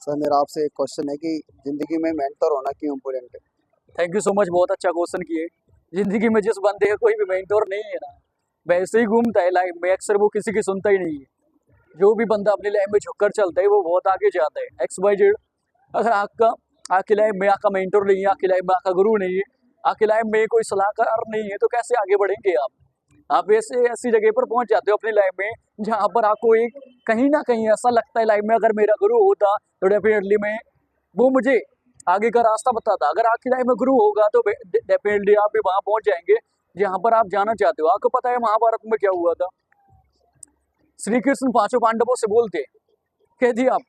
Sir मेरा आपसे एक क्वेश्चन है कि जिंदगी में मेंटर होना क्यों इम्पोर्टेंट है। थैंक यू सो मच, बहुत अच्छा क्वेश्चन किए। जिंदगी में जिस बंदे का कोई भी मेंटोर नहीं है ना, वैसे ही घूमता है लाइफ में, अक्सर वो किसी की सुनता ही नहीं है। जो भी बंदा अपनी लाइफ में झुककर चलता है वो बहुत आगे जाता है। XYZ। अगर आपकी लाइफ में आपका मेंटोर नहीं है, आपकी लाइफ में आपका गुरु नहीं है, आपकी लाइफ में कोई सलाहकार नहीं है, तो कैसे आगे बढ़ेंगे आप ऐसे ऐसी जगह पर पहुंच जाते हो अपनी लाइफ में जहां पर आपको एक कहीं ना कहीं ऐसा लगता है लाइफ में, अगर मेरा गुरु होता तो डेफिनेटली मैं वो मुझे आगे का रास्ता बताता। अगर आपकी लाइफ में गुरु होगा तो डेफिनेटली आप भी वहां पहुंच जाएंगे जहां पर आप जाना चाहते हो। आपको पता है महाभारत में क्या हुआ था? श्री कृष्ण पांचों पांडवों से बोलते, कह दिया आप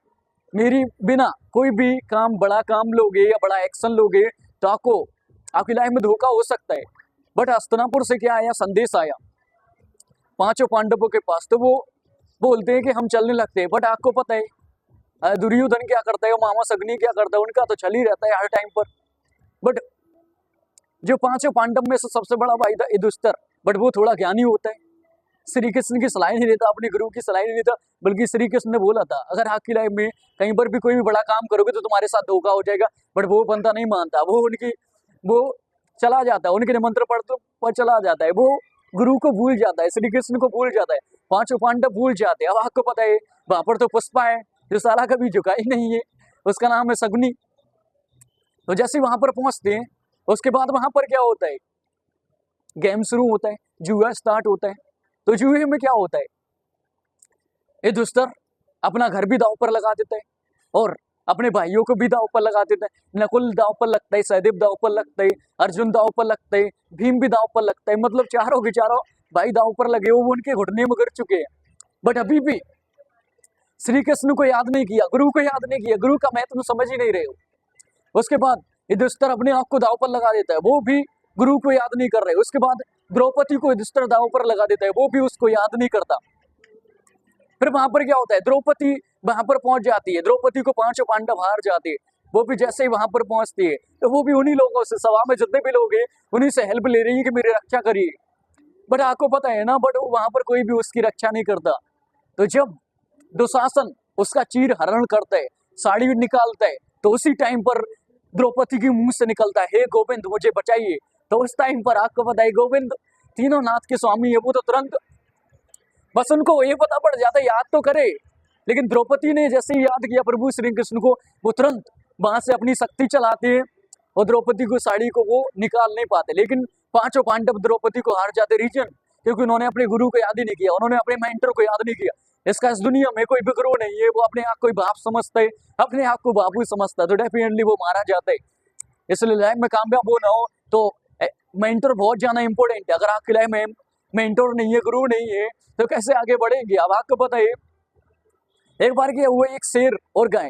मेरी बिना कोई भी काम, बड़ा काम लोगे या बड़ा एक्शन लोगे तो आपकी लाइफ में धोखा हो सकता है। बट हस्तिनापुर से क्या आया, संदेश आया पांचों पांडवों के पास, तो वो बोलते हैं कि हम चलने लगते हैं। बट आपको पता है दुर्योधन क्या करता है, मामा अग्नि क्या करता है, उनका तो चल ही रहता है हर टाइम पर। बट जो पांचों पांडव में से सबसे बड़ा भाई था युधिष्ठिर, बट वो थोड़ा ज्ञानी होता है, श्री कृष्ण की सलाह नहीं लेता, अपने गुरु की सलाह नहीं लेता। बल्कि श्री कृष्ण ने बोला था अगर आपकी लाइफ में कहीं पर भी कोई भी बड़ा काम करोगे तो तुम्हारे साथ धोखा हो जाएगा। बट वो बंदा नहीं मानता, वो चला जाता है, उनके निमंत्रण पर चला जाता है, वो गुरु को भूल जाता है, श्री कृष्ण को भूल जाता है, पांचों पांडव भूल जाते हैं। अब आपको पता है वहां पर तो पुष्पा है जो साला कभी झुका ही नहीं है, उसका नाम है शकुनी। तो जैसे वहां पर पहुंचते हैं उसके बाद वहां पर क्या होता है, गेम शुरू होता है, जुआ स्टार्ट होता है। तो जुए में क्या होता है, युधिष्ठिर अपना घर भी दांव पर लगा देता है और अपने भाइयों को भी दांव पर लगा देता है। नकुल दांव पर लगता है, सहदेव दांव पर लगता है, अर्जुन दांव पर लगता है, भीम भी दांव पर लगता है। मतलब चारों के चारों भाई दांव पर लगे हो, वो उनके घुटने में गिर चुके हैं। बट अभी भी श्री कृष्ण को याद नहीं किया, गुरु को याद नहीं किया, गुरु का महत्व समझ ही नहीं रहे हो। उसके बाद युधिष्ठिर अपने आप को दांव पर लगा देता है, वो भी गुरु को याद नहीं कर रहे। उसके बाद द्रौपदी को युधिष्ठिर दांव पर लगा देता है, वो भी उसको याद नहीं करता। फिर वहां पर क्या होता है, द्रौपदी वहां पर पहुंच जाती है, द्रौपदी को पांचों पांडव हार जाते हैं। वो भी जैसे ही वहां पर पहुंचती है तो वो भी उन्हीं लोगों से, सभा में जितने भी लोग हैं उन्हीं से हेल्प ले रही है कि मेरी रक्षा करिए। बट आपको पता है ना, बट वहां पर कोई भी उसकी रक्षा नहीं करता। तो जब दुशासन उसका चीर हरण करता है, साड़ी निकालता है, तो उसी टाइम पर द्रौपदी के मुंह से निकलता है, हे गोविंद मुझे बचाइए। तो उस टाइम पर आपको पता है गोविंद तीनों नाथ के स्वामी है, वो तो तुरंत बस उनको ये पता पड़ जाता है याद तो करे। लेकिन द्रौपदी ने जैसे ही याद किया प्रभु श्री कृष्ण को, वो तुरंत वहां से अपनी शक्ति चलाते हैं और द्रौपदी को, साड़ी को वो निकाल नहीं पाते। लेकिन पांचों पांडव द्रौपदी को हार जाते, रीजन क्योंकि उन्होंने अपने गुरु को याद ही नहीं किया, उन्होंने अपने मेंटर को याद नहीं किया। इसका इस दुनिया में कोई भी गुरु नहीं है, वो अपने आप को बाप समझता है, अपने आप को बापू समझता है, तो डेफिनेटली वो मारा जाता है। इसलिए लाइफ में कामयाब होना हो तो मेंटर बहुत ज्यादा इंपॉर्टेंट है। अगर आपकी लाइफ में मेंटर नहीं है, गुरु नहीं है, तो कैसे आगे बढ़ेंगे। अब आपको पता है एक बार क्या हुआ, एक शेर और गाय,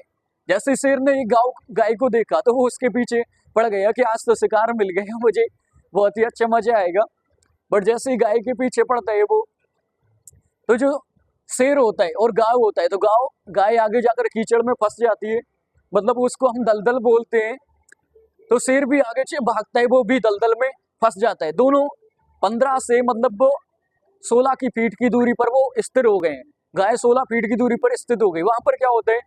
जैसे शेर ने एक गाय को देखा तो वो उसके पीछे पड़ गया कि आज तो शिकार मिल गया, मुझे बहुत ही अच्छा मजा आएगा। बट जैसे ही गाय के पीछे पड़ता है वो, तो जो शेर होता है और गाय होता है, तो गाय आगे जाकर कीचड़ में फंस जाती है, मतलब उसको हम दलदल बोलते हैं। तो शेर भी आगे से भागता है, वो भी दलदल में फंस जाता है। दोनों 15 से मतलब 16 की फीट की दूरी पर वो स्थिर हो गए हैं, गाय 16 फीट की दूरी पर स्थित हो गई। वहां पर क्या होता है,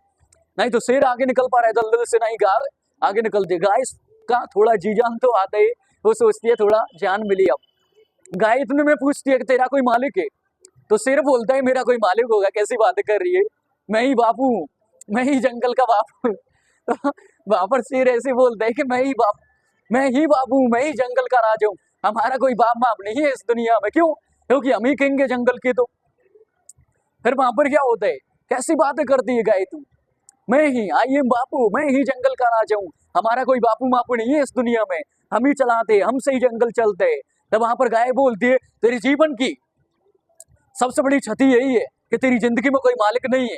नहीं तो शेर आगे निकल पा रहा है दलदल से, नहीं गाय आगे निकलती है। गाय का थोड़ा जी जान तो आता है, वो सोचती है थोड़ा जान मिली। अब गाय इतने में पूछती है कि तेरा कोई मालिक है? तो शेर बोलता है मेरा कोई मालिक होगा, कैसी बातें कर रही है, मैं ही बापू हूँ, मैं ही जंगल का बापू। तो वहां पर शेर ऐसे बोलता है कि मैं ही बापू हूँ, मैं ही जंगल का राजा हूँ, हमारा कोई बाप बाप नहीं है इस दुनिया में। क्यों? क्योंकि हम ही किंग है जंगल के। तो फिर वहां पर क्या होता है, कैसी बातें करती है गाय तू, मैं ही आई एम बापू, मैं ही जंगल का राजा हूँ, हमारा कोई बापू मापू नहीं है इस दुनिया में, हम ही चलाते, हमसे ही जंगल चलते हैं। तब वहां पर गाय बोलती है तेरी जीवन की सबसे बड़ी क्षति यही है कि तेरी जिंदगी में कोई मालिक नहीं है,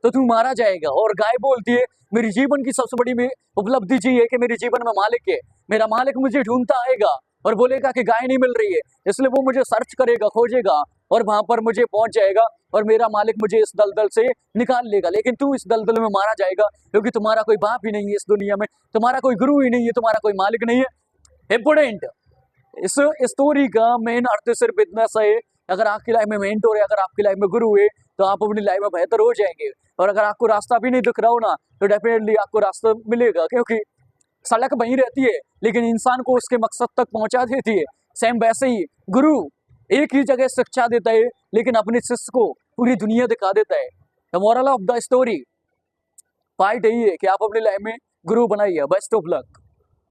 तो तू मारा जाएगा। और गाय बोलती है मेरी जीवन की सबसे बड़ी में उपलब्धि जी है कि मेरे जीवन में मालिक है, मेरा मालिक मुझे ढूंढता आएगा और बोलेगा कि गाय नहीं मिल रही है, इसलिए वो मुझे सर्च करेगा, खोजेगा और वहां पर मुझे पहुंच जाएगा और मेरा मालिक मुझे इस दलदल से निकाल लेगा। लेकिन तू इस दलदल में मारा जाएगा क्योंकि तुम्हारा कोई बाप ही नहीं है इस दुनिया में, तुम्हारा कोई गुरु ही नहीं है, तुम्हारा कोई मालिक नहीं है। इंपोर्टेंट इस स्टोरी का मेन अर्थ सिर्फ इतना सा है, अगर आपकी लाइफ में मेंटर है, अगर आपकी लाइफ में गुरु है, तो आप अपनी लाइफ में बेहतर हो जाएंगे। और अगर आपको रास्ता भी नहीं दिख रहा हो ना, तो डेफिनेटली आपको रास्ता मिलेगा, क्योंकि सड़क वहीं रहती है लेकिन इंसान को उसके मकसद तक पहुंचा देती है। सेम वैसे ही गुरु एक ही जगह शिक्षा देता है लेकिन अपने शिष्य को पूरी दुनिया दिखा देता है। The moral of the story part यही है कि आप अपनी लाइफ में गुरु बनाइए। Best of luck.